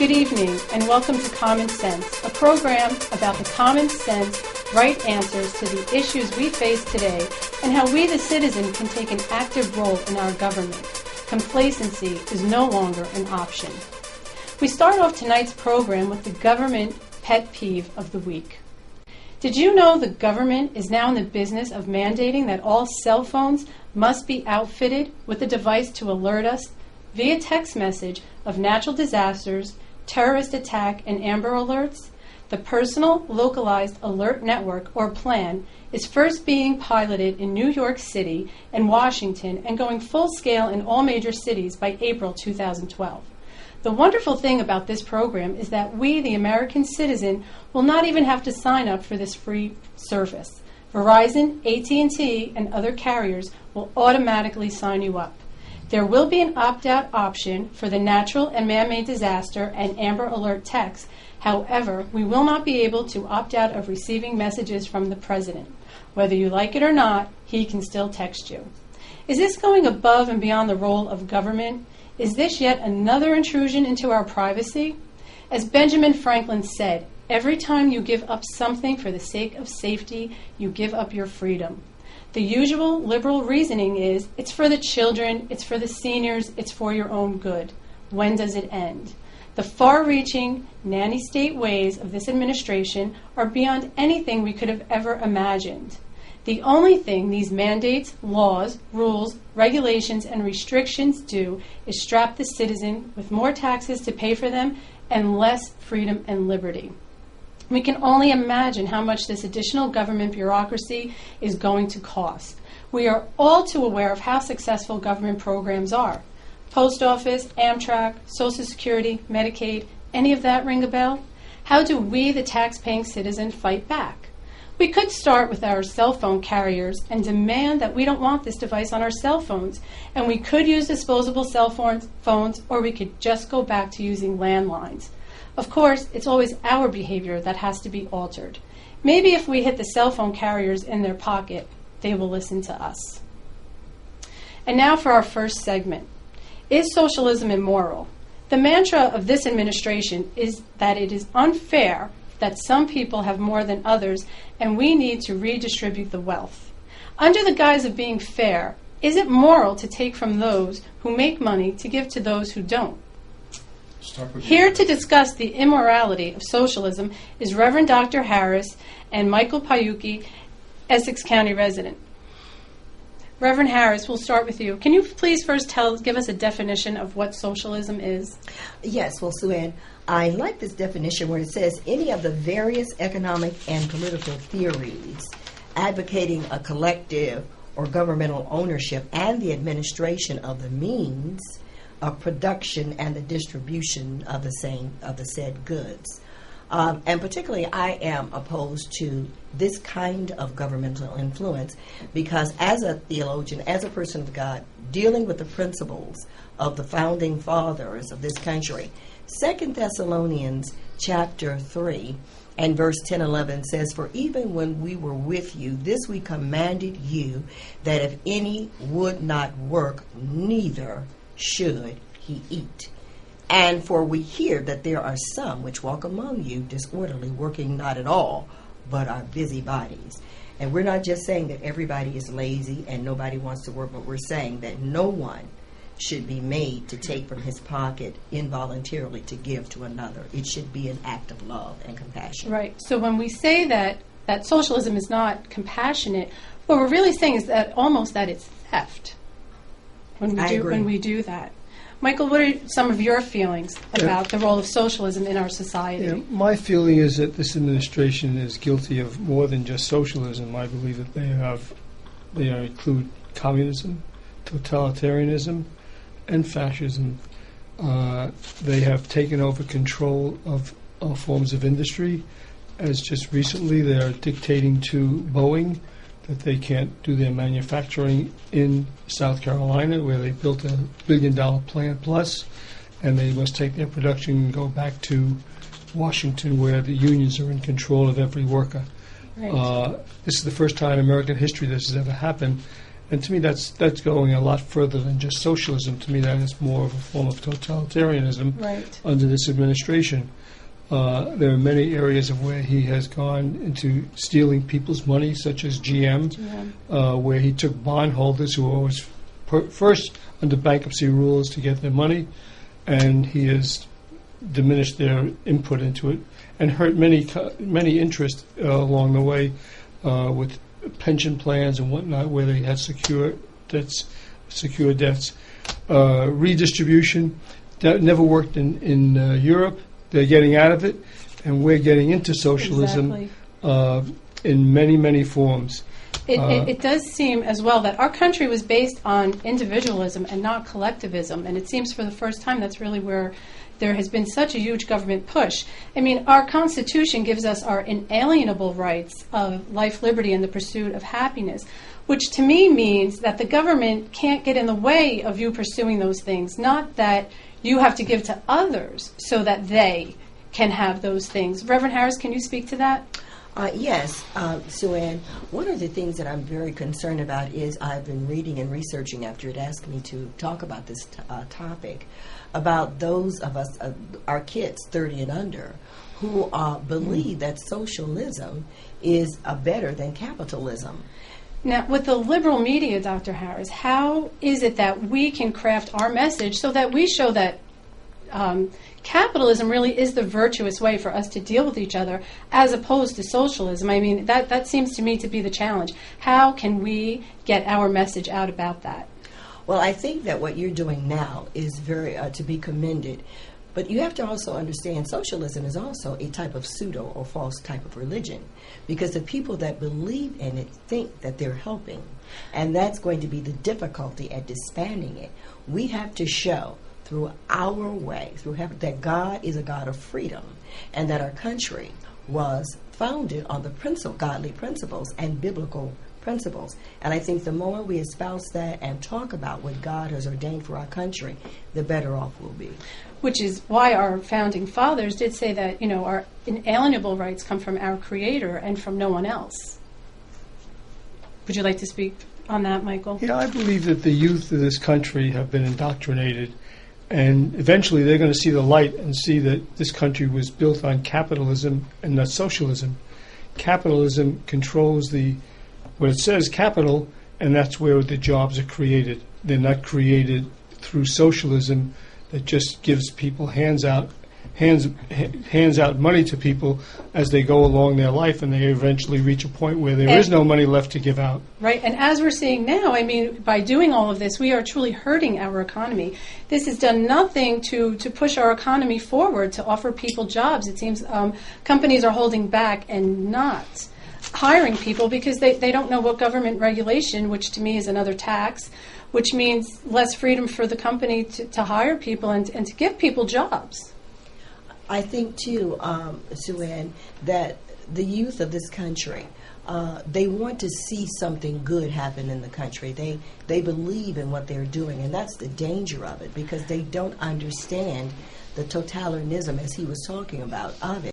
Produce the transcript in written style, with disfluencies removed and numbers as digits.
Good evening, and welcome to Common Sense, a program about the common sense, right answers to the issues we face today and how we, the citizen, can take an active role in our government. Complacency is no longer an option. We start off tonight's program with the government pet peeve of the week. Did you know the government is now in the business of mandating that all cell phones must be outfitted with a device to alert us via text message of natural disasters, terrorist attack, and Amber Alerts? The Personal Localized Alert Network, or PLAN, is first being piloted in New York City and Washington and going full scale in all major cities by April 2012. The wonderful thing about this program is that we, the American citizen, will not even have to sign up for this free service. Verizon, AT&T, and other carriers will automatically sign you up. There will be an opt-out option for the natural and man-made disaster and Amber Alert text. However, we will not be able to opt out of receiving messages from the president. Whether you like it or not, he can still text you. Is this going above and beyond the role of government? Is this yet another intrusion into our privacy? As Benjamin Franklin said, every time you give up something for the sake of safety, you give up your freedom. The usual liberal reasoning is, it's for the children, it's for the seniors, it's for your own good. When does it end? The far-reaching, nanny-state ways of this administration are beyond anything we could have ever imagined. The only thing these mandates, laws, rules, regulations, and restrictions do is strap the citizen with more taxes to pay for them and less freedom and liberty. We can only imagine how much this additional government bureaucracy is going to cost. We are all too aware of how successful government programs are. Post Office, Amtrak, Social Security, Medicaid, any of that ring a bell? How do we, the tax-paying citizen, fight back? We could start with our cell phone carriers and demand that we don't want this device on our cell phones, and we could use disposable cell phones, or we could just go back to using landlines. Of course, it's always our behavior that has to be altered. Maybe if we hit the cell phone carriers in their pocket, they will listen to us. And now for our first segment. Is socialism immoral? The mantra of this administration is that it is unfair that some people have more than others, and we need to redistribute the wealth. Under the guise of being fair, is it moral to take from those who make money to give to those who don't? Here to discuss the immorality of socialism is Reverend Dr. Harris and Michael Payuki, Essex County resident. Reverend Harris, we'll start with you. Can you please first give us a definition of what socialism is? Yes, well, Sue Ann, I like this definition where it says any of the various economic and political theories advocating a collective or governmental ownership and the administration of the means of production and the distribution of the said goods. And particularly, I am opposed to this kind of governmental influence because as a theologian, as a person of God, dealing with the principles of the founding fathers of this country, 2 Thessalonians chapter 3 and verse 10-11 says, "For even when we were with you, this we commanded you, that if any would not work, neither should he eat. And for we hear that there are some which walk among you disorderly, working not at all, but are busybodies." And we're not just saying that everybody is lazy and nobody wants to work, but we're saying that no one should be made to take from his pocket involuntarily to give to another. It should be an act of love and compassion. Right. So when we say that socialism is not compassionate, what we're really saying is that almost that it's theft when we do that. Michael, what are some of your feelings about the role of socialism in our society? Yeah, my feeling is that this administration is guilty of more than just socialism. I believe that they include communism, totalitarianism, and fascism. They have taken over control of all forms of industry. As just recently, they are dictating to Boeing that they can't do their manufacturing in South Carolina, where they built $1 billion plant plus, and they must take their production and go back to Washington, where the unions are in control of every worker. Right. This is the first time in American history this has ever happened, And to me, that's going a lot further than just socialism. To me, that is more of a form of totalitarianism Right. under this administration. There are many areas of where he has gone into stealing people's money, such as GM, where he took bondholders who were always first under bankruptcy rules to get their money, and he has diminished their input into it and hurt many interests along the way with pension plans and whatnot, where they had secure debts. Redistribution that never worked in Europe. They're getting out of it, and we're getting into socialism in many forms. It does seem as well that our country was based on individualism and not collectivism, and it seems for the first time that's really where there has been such a huge government push. I mean, our Constitution gives us our inalienable rights of life, liberty, and the pursuit of happiness, which to me means that the government can't get in the way of you pursuing those things, not that you have to give to others so that they can have those things. Reverend Harris, can you speak to that? Yes, Sue Ann. One of the things that I'm very concerned about is I've been reading and researching after it asked me to talk about this topic, about those of us, our kids 30 and under, who believe that socialism is better than capitalism. Now, with the liberal media, Dr. Harris, how is it that we can craft our message so that we show that capitalism really is the virtuous way for us to deal with each other as opposed to socialism? I mean, that seems to me to be the challenge. How can we get our message out about that? Well, I think that what you're doing now is very to be commended. But you have to also understand socialism is also a type of pseudo or false type of religion, because the people that believe in it think that they're helping. And that's going to be the difficulty at disbanding it. We have to show through our way, that God is a God of freedom, and that our country was founded on the godly principles and biblical principles. And I think the more we espouse that and talk about what God has ordained for our country, the better off we'll be. Which is why our founding fathers did say that, our inalienable rights come from our Creator and from no one else. Would you like to speak on that, Michael? Yeah, I believe that the youth of this country have been indoctrinated, and eventually they're going to see the light and see that this country was built on capitalism and not socialism. Capitalism controls when it says capital, and that's where the jobs are created. They're not created through socialism that just gives people hands out money to people as they go along their life, and they eventually reach a point where there is no money left to give out. Right, and as we're seeing now, I mean, by doing all of this, we are truly hurting our economy. This has done nothing to push our economy forward, to offer people jobs. It seems companies are holding back and not hiring people because they don't know what government regulation, which to me is another tax, which means less freedom for the company to hire people and to give people jobs. I think, too, Sue Ann, that the youth of this country, they want to see something good happen in the country. They believe in what they're doing, and that's the danger of it, because they don't understand the totalitarianism, as he was talking about, of it.